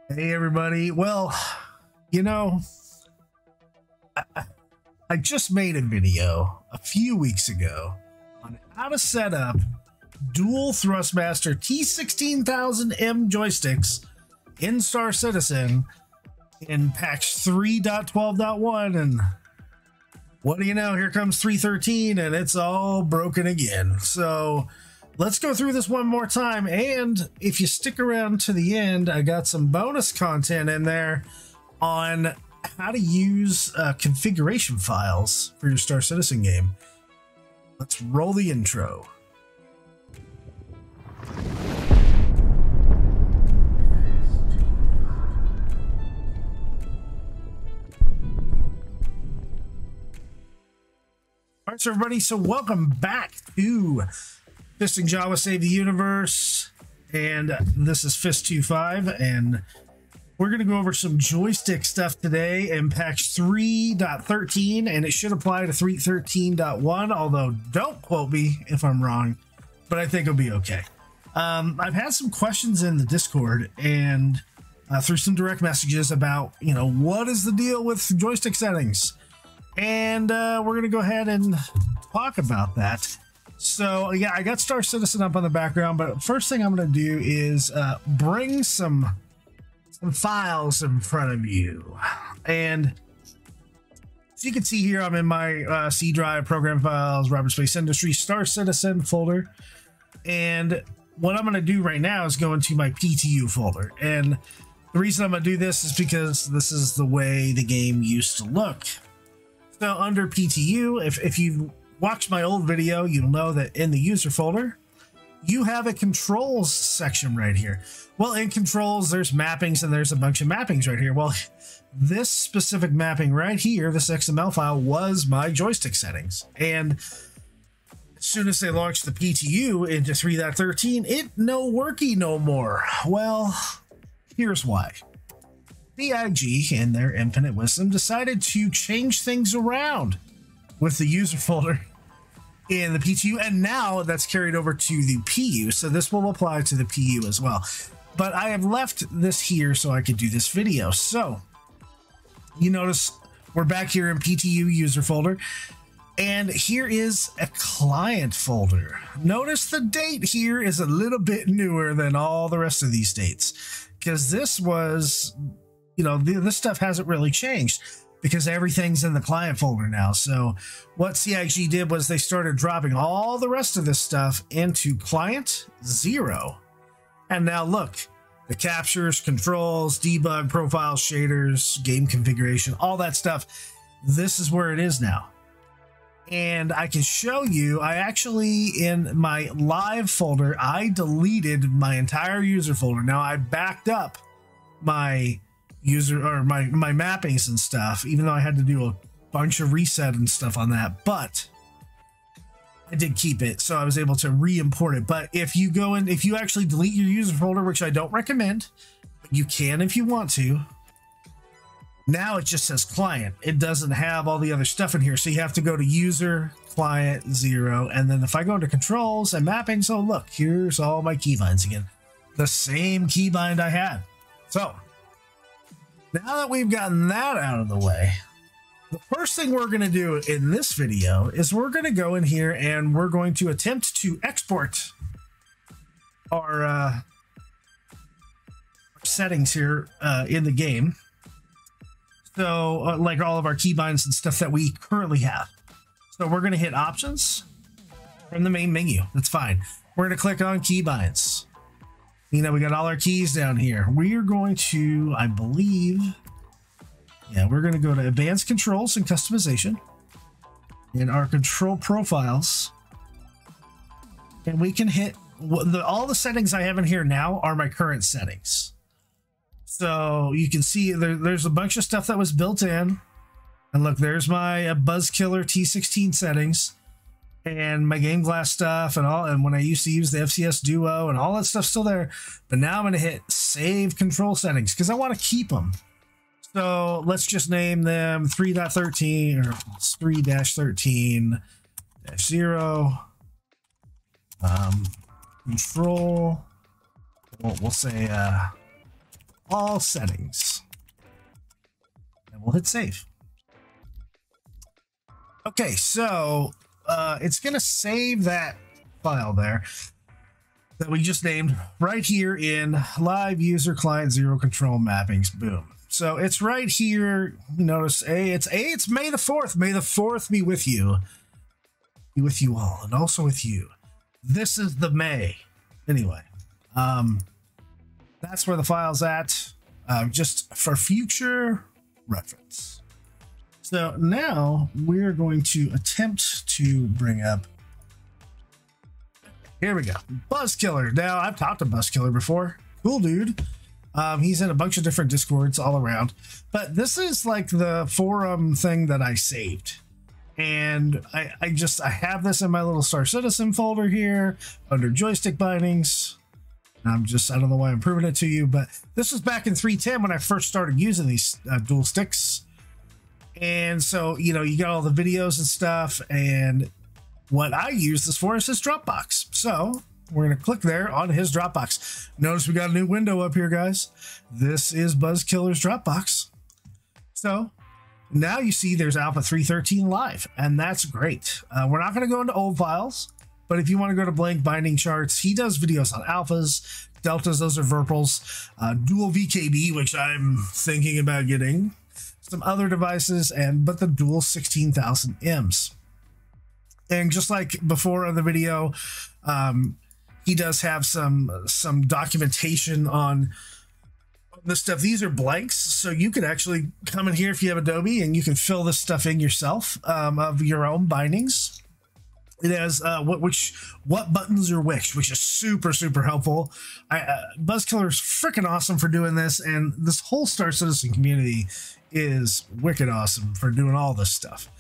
Hey everybody. Well, you know, I just made a video a few weeks ago on how to set up dual Thrustmaster T16000M Joysticks in Star Citizen in patch 3.12.1, and what do you know, here comes 3.13 and it's all broken again. So let's go through this one more time, and if you stick around to the end, I got some bonus content in there on how to use configuration files for your Star Citizen game. Let's roll the intro. All right, so everybody, so welcome back to Fist and Jawa Save the Universe, and this is Fist-25, and we're going to go over some joystick stuff today in patch 3.13, and it should apply to 3.13.1, although don't quote me if I'm wrong, but I think it'll be okay. I've had some questions in the Discord and through some direct messages about, you know, what is the deal with joystick settings? And we're going to go ahead and talk about that. So yeah, I got Star Citizen up on the background, but first thing I'm going to do is bring some files in front of you. And as you can see here, I'm in my C drive, program files, Robert Space Industry, Star Citizen folder. And what I'm going to do right now is go into my PTU folder. And the reason I'm going to do this is because this is the way the game used to look. So under PTU, if you've watched my old video, you'll know that in the user folder, you have a controls section right here. Well, in controls, there's mappings, and there's a bunch of mappings right here. Well, this specific mapping right here, this XML file, was my joystick settings. And as soon as they launched the PTU into 3.13, it no worky no more. Well, here's why. CIG, in their infinite wisdom, decided to change things around with the user folder in the PTU, and now that's carried over to the PU, so this will apply to the PU as well. But I have left this here so I could do this video. So you notice we're back here in PTU user folder, and here is a client folder. Notice the date here is a little bit newer than all the rest of these dates, because this was, you know, this stuff hasn't really changed because everything's in the client folder now. So what CIG did was they started dropping all the rest of this stuff into client 0. And now look, the captures, controls, debug, profiles, shaders, game configuration, all that stuff, this is where it is now. And I can show you, I actually, in my live folder, I deleted my entire user folder. Now I backed up my user or my mappings and stuff, even though I had to do a bunch of reset and stuff on that, but I did keep it, so I was able to re-import it. But if you go in, if you actually delete your user folder, which I don't recommend, but you can if you want to, now it just says client. It doesn't have all the other stuff in here, so you have to go to user, client 0, and then if I go to controls and mappings, oh look, here's all my keybinds again, the same keybind I had. So now that we've gotten that out of the way, the first thing we're going to do in this video is we're going to go in here and we're going to attempt to export our settings here in the game. So like all of our keybinds and stuff that we currently have. So we're going to hit options from the main menu. That's fine. We're going to click on keybinds. You know, we got all our keys down here. We are going to, I believe, yeah, we're going to go to advanced controls and customization in our control profiles, and we can hit all the settings I have in here now are my current settings. So you can see there's a bunch of stuff that was built in, and look, there's my Buzzkiller T16 settings and my Game Glass stuff and all, and when I used to use the FCS Duo and all that stuff's still there. But now I'm going to hit save control settings because I want to keep them. So let's just name them 3.13 or 3-13-0 control. We'll say all settings. And we'll hit save. Okay, so it's going to save that file there that we just named right here in live user client 0 control mappings. Boom. So it's right here. You notice it's May the 4th. May the 4th be with you. Be with you all, and also with you. This is the May. Anyway, that's where the file's at, just for future reference. So now we're going to attempt to bring up, here we go, Buzzkiller. Now, I've talked to Buzzkiller before. Cool dude. He's in a bunch of different Discords all around, but this is like the forum thing that I saved. And I have this in my little Star Citizen folder here under joystick bindings. I don't know why I'm proving it to you, but this was back in 3.10 when I first started using these dual sticks. And so, you know, you got all the videos and stuff, and what I use this for is his Dropbox. So we're going to click there on his Dropbox. Notice we got a new window up here, guys. This is Buzzkiller's Dropbox. So now you see there's Alpha 3.13 live, and that's great. We're not going to go into old files, but if you want to go to blank binding charts, he does videos on alphas, deltas, those are verpals, dual VKB, which I'm thinking about getting, some other devices, but the dual 16,000Ms. And just like before on the video, he does have some documentation on this stuff. These are blanks, so you could actually come in here if you have Adobe and you can fill this stuff in yourself, of your own bindings. It has what buttons are which is super helpful. Buzzkiller is freaking awesome for doing this, and this whole Star Citizen community is wicked awesome for doing all this stuff.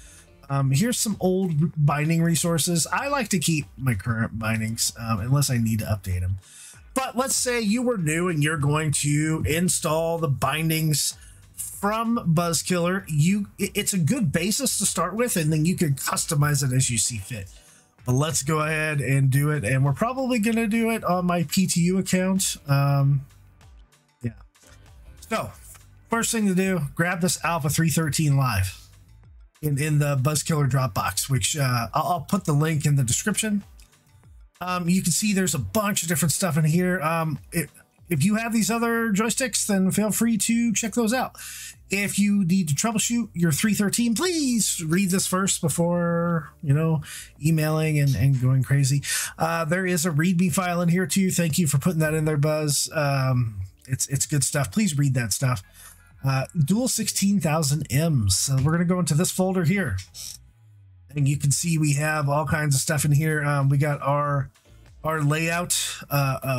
Here's some old binding resources. I like to keep my current bindings unless I need to update them. But let's say you were new and you're going to install the bindings from Buzzkiller. It's a good basis to start with, and then you can customize it as you see fit. But let's go ahead and do it, and we're probably going to do it on my PTU account. Yeah. So first thing to do, grab this Alpha 3.13 live in the Buzzkiller Dropbox, which I'll put the link in the description. You can see there's a bunch of different stuff in here. If you have these other joysticks, then feel free to check those out. If you need to troubleshoot your 3.13, please read this first before, you know, emailing and going crazy. There is a README file in here too. Thank you for putting that in there, Buzz. It's good stuff. Please read that stuff. Dual 16,000Ms. So we're going to go into this folder here. And you can see we have all kinds of stuff in here. We got our layout.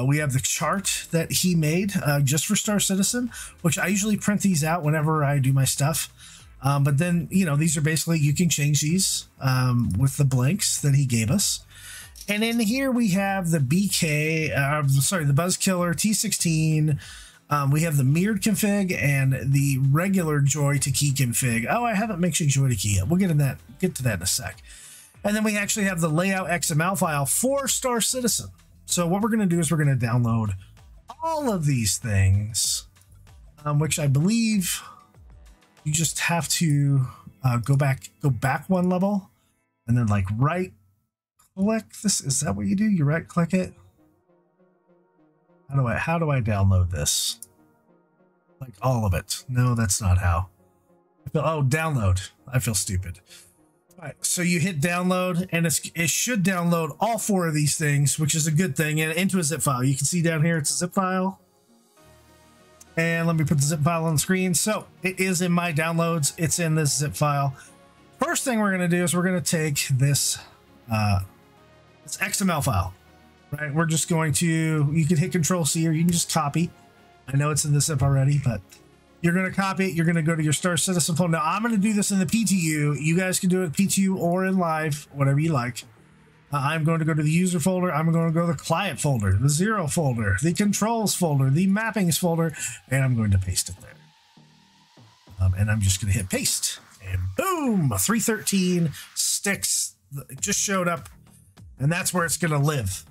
We have the chart that he made just for Star Citizen, which I usually print these out whenever I do my stuff. But then, you know, these are basically, you can change these with the blanks that he gave us. And in here we have the the Buzzkiller T16. We have the mirrored config and the regular joy to key config. Oh, I haven't mentioned joy to key yet. We'll get to that in a sec. And then we actually have the layout XML file for Star Citizen. So what we're going to do is we're going to download all of these things, which I believe you just have to go back one level and then like right click this. Is that what you do? You right click it. How do I download this? Like all of it? No, that's not how. Oh, download. I feel stupid. All right, so you hit download, and it should download all 4 of these things, which is a good thing, and into a zip file. You can see down here it's a zip file. And let me put the zip file on the screen. So it is in my downloads. It's in this zip file. First thing we're going to do is we're going to take this XML file. Right, we're just going to, you can hit Control-C or you can just copy. I know it's in the zip already, but you're going to copy it. You're going to go to your Star Citizen folder. Now, I'm going to do this in the PTU. You guys can do it in PTU or in live, whatever you like. I'm going to go to the user folder. I'm going to go to the client folder, the 0 folder, the controls folder, the mappings folder, and I'm going to paste it there. And I'm just going to hit paste, and boom, 3.13 sticks. It just showed up, and that's where it's going to live.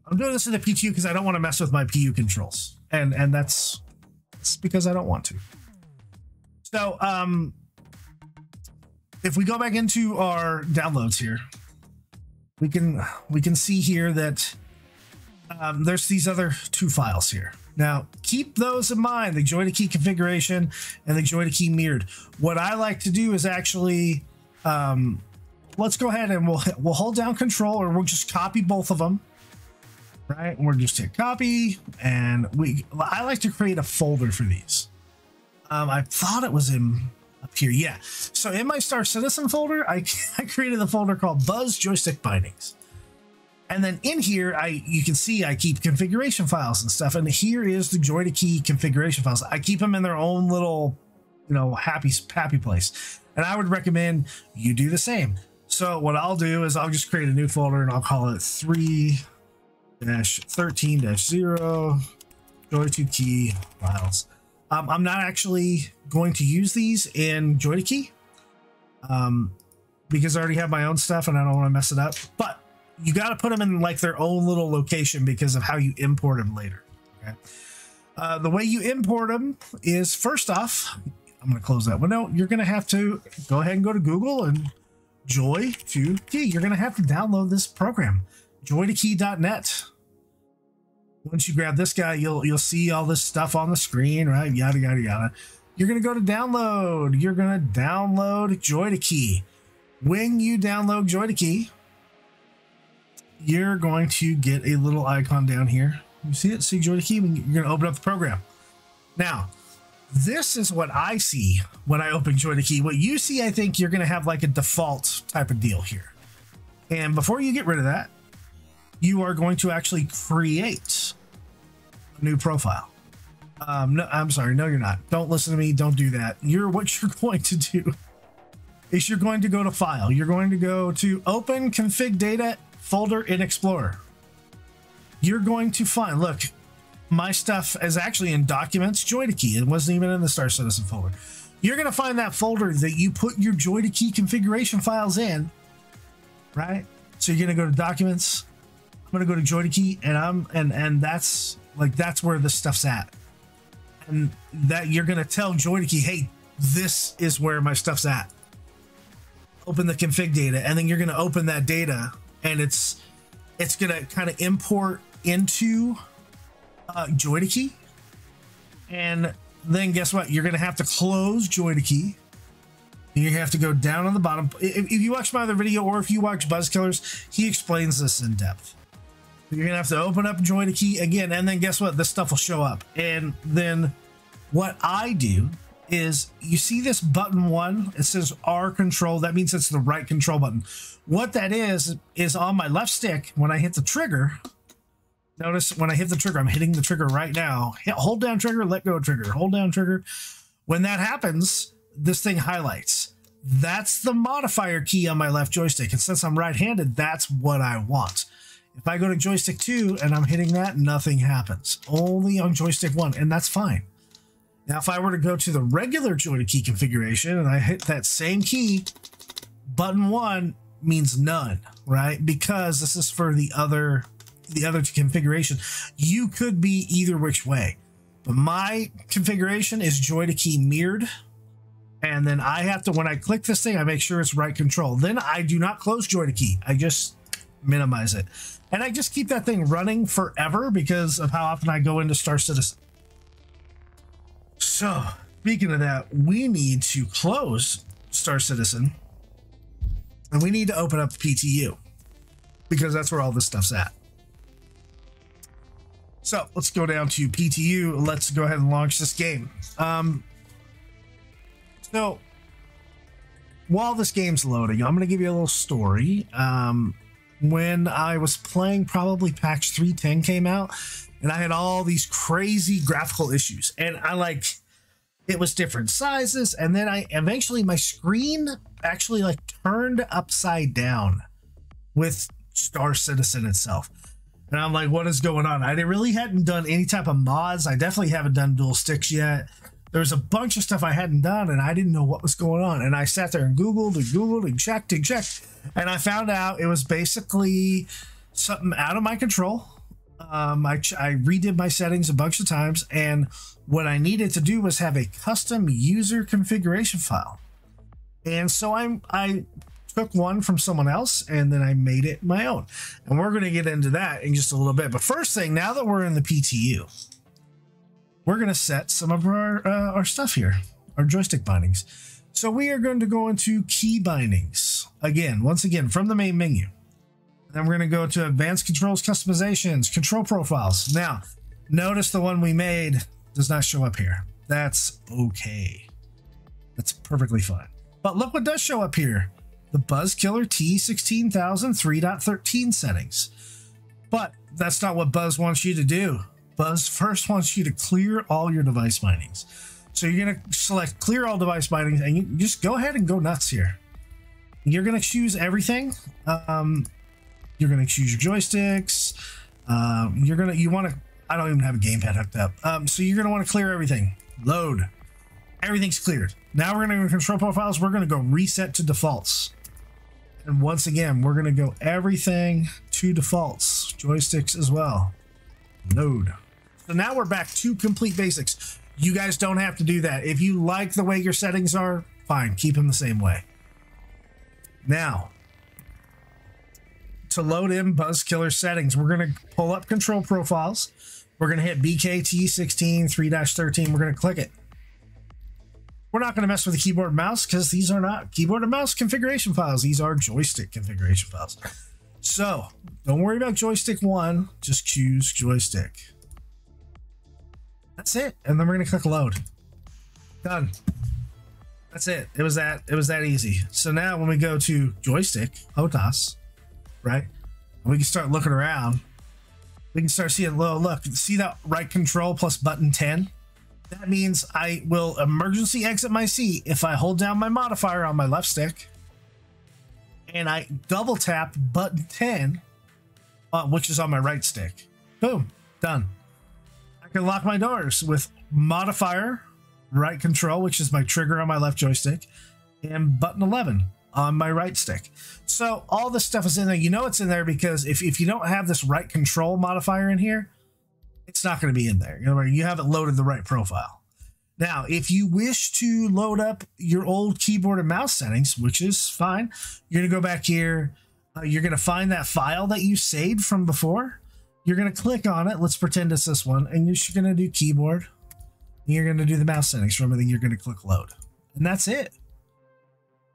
I'm doing this in the PTU because I don't want to mess with my PU controls, and that's this because I don't want to. So if we go back into our downloads here, we can see here that there's these other two files here. Now keep those in mind, the joy to key configuration and the joy to key mirrored. What I like to do is actually let's go ahead and we'll hold down control, or we'll just copy both of them, right? And we'll just hit copy, and I like to create a folder for these. I thought it was in up here. Yeah. So in my Star Citizen folder, I created a folder called Buzz Joystick Bindings. And then in here, you can see I keep configuration files and stuff. And here is the joy to key configuration files. I keep them in their own little, you know, happy place. And I would recommend you do the same. So what I'll do is I'll just create a new folder and I'll call it 3-13-0 joy to key files. I'm not actually going to use these in joy to key because I already have my own stuff and I don't want to mess it up. But you got to put them in like their own little location because of how you import them later. Okay. The way you import them is, first off, I'm going to close that window. You're going to have to go ahead and go to Google and joy to key. You're going to have to download this program, joy2key.net. Once you grab this guy, you'll see all this stuff on the screen, right? Yada, yada, yada. You're going to go to download. You're going to download joy to key. When you download joy to key, you're going to get a little icon down here. You see it? See joy to key? You're going to open up the program. Now, this is what I see when I open joy to key. What you see, I think you're going to have like a default type of deal here. And before you get rid of that, you are going to actually create a new profile. No, I'm sorry. No, you're not. Don't listen to me. Don't do that. What you're going to do is you're going to go to File. You're going to go to Open Config Data Folder in Explorer. You're going to find, look, my stuff is actually in Documents, Joy to Key. It wasn't even in the Star Citizen folder. You're going to find that folder that you put your Joy to Key configuration files in, right? So you're going to go to Documents. I'm going to go to Joy to Key, and that's where this stuff's at. And that you're going to tell Joy to Key, hey, this is where my stuff's at. Open the config data, and then you're going to open that data, and it's going to kind of import into Joy to Key. And then guess what? You're going to have to close Joy to Key. You have to go down on the bottom. If you watch my other video, or if you watch Buzzkillers, he explains this in depth. You're going to have to open up Joy to Key again, and then guess what? This stuff will show up. And then what I do is, you see this button 1, it says R control. That means it's the right control button. What that is on my left stick, when I hit the trigger, notice when I hit the trigger, I'm hitting the trigger right now. Hold down trigger, let go trigger, hold down trigger. When that happens, this thing highlights. That's the modifier key on my left joystick. And since I'm right-handed, that's what I want. If I go to joystick 2 and I'm hitting that, nothing happens. Only on joystick 1, and that's fine. Now, if I were to go to the regular joy to key configuration and I hit that same key, button 1 means none, right? Because this is for the other configuration. You could be either which way, but my configuration is joy to key mirrored. And then I have to, when I click this thing, I make sure it's right control. Then I do not close joy to key. I just minimize it. And I just keep that thing running forever because of how often I go into Star Citizen. So, speaking of that, we need to close Star Citizen and we need to open up the PTU because that's where all this stuff's at. So, let's go down to PTU. Let's go ahead and launch this game. So, while this game's loading, I'm going to give you a little story. When I was playing, probably patch 310 came out, and I had all these crazy graphical issues, and it was different sizes, and then eventually my screen actually turned upside down with Star Citizen itself. And I'm like, what is going on? I really hadn't done any type of mods. I definitely haven't done dual sticks yet. There's a bunch of stuff I hadn't done, and I didn't know what was going on. And I sat there and Googled and checked and checked. And I found out it was basically something out of my control. I redid my settings a bunch of times, and what I needed to do was have a custom user configuration file. And so I took one from someone else and then I made it my own. And we're going to get into that in just a little bit. But first thing, now that we're in the PTU, we're going to set some of our stuff here, our joystick bindings. So we are going to go into key bindings again, once again, from the main menu. Then we're going to go to advanced controls, customizations, control profiles. Now, notice the one we made does not show up here. That's okay. That's perfectly fine. But look what does show up here. The Buzzkiller T16000 3.13 settings. But that's not what Buzz wants you to do. Buzz first wants you to clear all your device bindings. So you're going to select clear all device bindings, and you just go ahead and go nuts here. You're going to choose everything. You're going to choose your joysticks. You want to, I don't even have a gamepad hooked up. So you're going to want to clear everything. Load. Everything's cleared. Now we're going to go to control profiles. We're going to go reset to defaults. And once again, we're going to go everything to defaults. Joysticks as well. Load. So now we're back to complete basics. You guys don't have to do that. If you like the way your settings are, fine. Keep them the same way. Now, to load in Buzzkiller settings, we're going to pull up control profiles. We're going to hit BKT16 3-13. We're going to click it. We're not going to mess with the keyboard and mouse because these are not keyboard and mouse configuration files. These are joystick configuration files. So don't worry about joystick 1. Just choose joystick. That's it. And then we're going to click load. Done. That's it. It was that easy. So now when we go to joystick, HOTAS, right? We can start looking around. We can start seeing, look, see that right control plus button 10? That means I will emergency exit my seat if I hold down my modifier on my left stick and I double tap button 10, which is on my right stick. Boom, done. I can lock my doors with modifier, right control, which is my trigger on my left joystick, and button 11 on my right stick. So all this stuff is in there. You know it's in there because if you don't have this right control modifier in here, it's not going to be in there. You haven't loaded the right profile. Now, if you wish to load up your old keyboard and mouse settings, which is fine, you're going to go back here. You're going to find that file that you saved from before. You're going to click on it. Let's pretend it's this one. And you're going to do keyboard. And you're going to do the mouse settings from it. And you're going to click load. And that's it.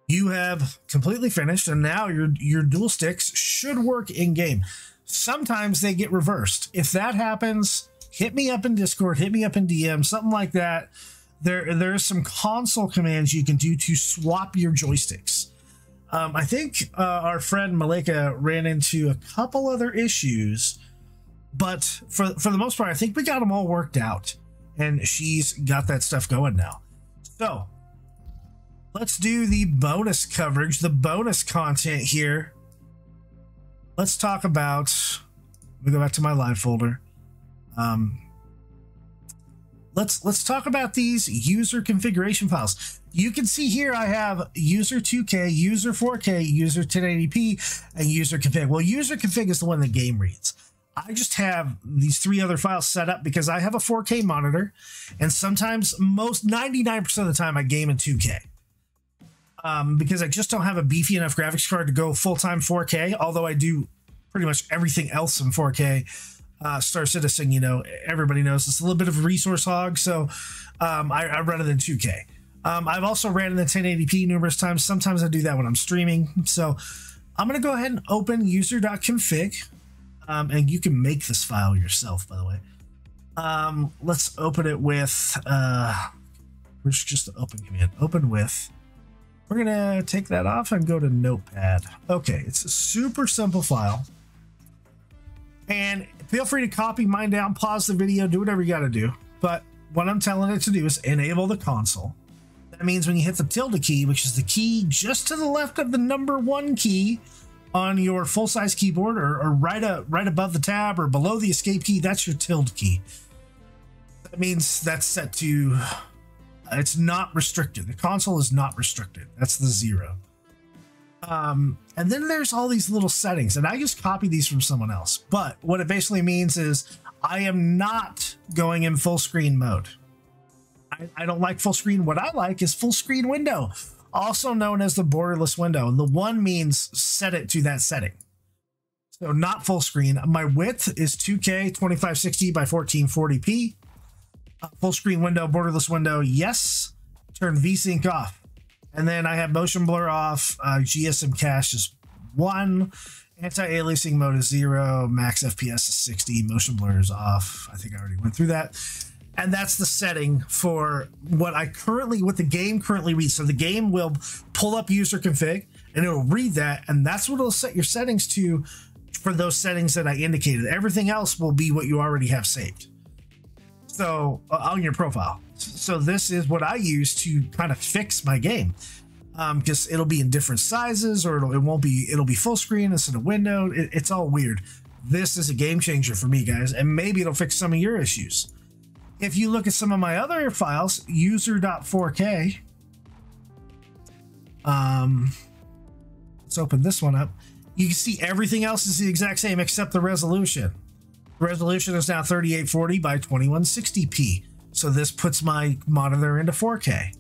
You have completely finished. And now your dual sticks should work in game. Sometimes they get reversed. If that happens, hit me up in Discord, hit me up in DM, something like that. There's some console commands you can do to swap your joysticks. I think our friend Malika ran into a couple other issues, but for the most part, I think we got them all worked out, and she's got that stuff going now. So let's do the bonus coverage, the bonus content here. Let's talk about, let me go back to my live folder. Let's talk about these user configuration files. You can see here I have user 2K, user 4K, user 1080p, and user config. Well, user config is the one the game reads. I just have these 3 other files set up because I have a 4K monitor, and sometimes 99% of the time I game in 2K. Because I just don't have a beefy enough graphics card to go full-time 4K, although I do pretty much everything else in 4K. Star Citizen, everybody knows it's a little bit of a resource hog, so I run it in 2K. I've also ran it in 1080p numerous times. Sometimes I do that when I'm streaming. So I'm going to go ahead and open user.config, and you can make this file yourself, by the way. Let's open it with, where's just the open command? Open with. We're going to take that off and go to Notepad. Okay, it's a super simple file. And feel free to copy mine down, pause the video, do whatever you got to do. But what I'm telling it to do is enable the console. That means when you hit the tilde key, which is the key just to the left of the number 1 key on your full-size keyboard, or right above the tab or below the escape key, that's your tilde key. That means that's set to... it's not restricted. The console is not restricted. That's the 0. And then there's all these little settings, and I just copy these from someone else. But what it basically means is I am not going in full screen mode. I don't like full screen. What I like is full screen window, also known as the borderless window. And the one means set it to that setting. So not full screen. My width is 2K 2560 by 1440p. Full screen window, borderless window, yes. Turn VSync off. And then I have motion blur off. GSM cache is 1. Anti-aliasing mode is 0. Max FPS is 60. Motion blur is off. I think I already went through that. And that's the setting for what the game currently reads. So the game will pull up user config and it'll read that. And that's what it'll set your settings to for those settings that I indicated. Everything else will be what you already have saved. So on your profile. So this is what I use to kind of fix my game. Because it'll be in different sizes, or it'll be full screen instead of window. It's all weird. This is a game changer for me, guys, and maybe it'll fix some of your issues. If you look at some of my other files, user.4k, let's open this one up. You can see everything else is the exact same except the resolution. The resolution is now 3840 by 2160p. So this puts my monitor into 4K.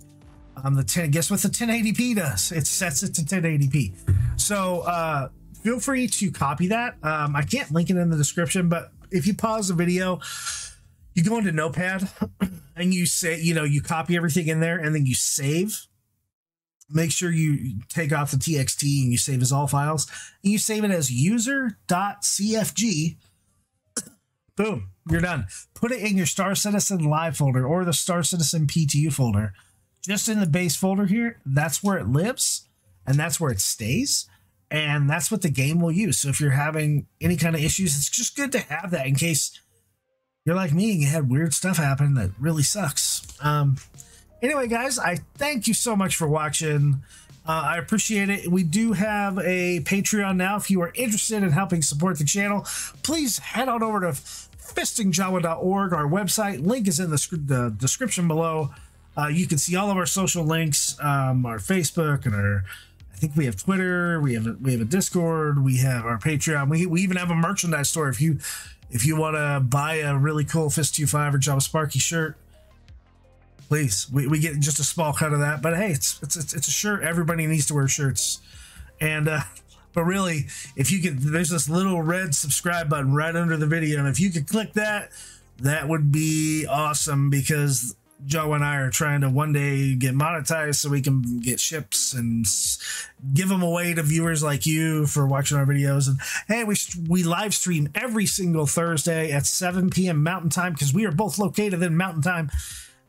Guess what the 1080p does? It sets it to 1080p. So feel free to copy that. I can't link it in the description, but if you pause the video, you go into Notepad and you say, you copy everything in there and then you save. Make sure you take off the TXT and you save as all files. And you save it as user.cfg. Boom, you're done. Put it in your Star Citizen Live folder or the Star Citizen PTU folder. Just in the base folder here, that's where it lives and that's where it stays. And that's what the game will use. So if you're having any kind of issues, it's just good to have that in case you're like me and you had weird stuff happen that really sucks. Anyway, guys, I thank you so much for watching. I appreciate it. We do have a Patreon now. If you are interested in helping support the channel, please head on over to fistingjawa.org, our website. Link is in the description below. You can see all of our social links, our Facebook, and I think we have Twitter. We have a Discord. We have our Patreon. We even have a merchandise store. If you want to buy a really cool Fist-25 or Jawa Sparky shirt, please. We get just a small cut of that. But hey, it's a shirt. Everybody needs to wear shirts. And but really, if you could, there's this little red subscribe button right under the video, and if you could click that, that would be awesome, because Joe and I are trying to one day get monetized so we can get ships and give them away to viewers like you for watching our videos. And hey, we live stream every single Thursday at 7 p.m. Mountain Time, because we are both located in Mountain Time,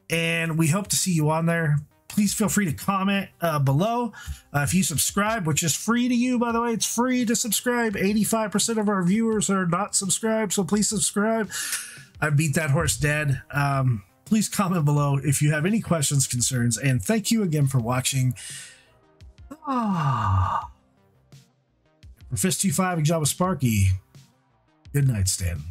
and we hope to see you on there. Please feel free to comment below. If you subscribe, which is free to you, by the way, it's free to subscribe. 85% of our viewers are not subscribed, so please subscribe. I beat that horse dead. Please comment below if you have any questions, concerns, and thank you again for watching. For Fist-25 and Jawa Sparky, good night, Stan.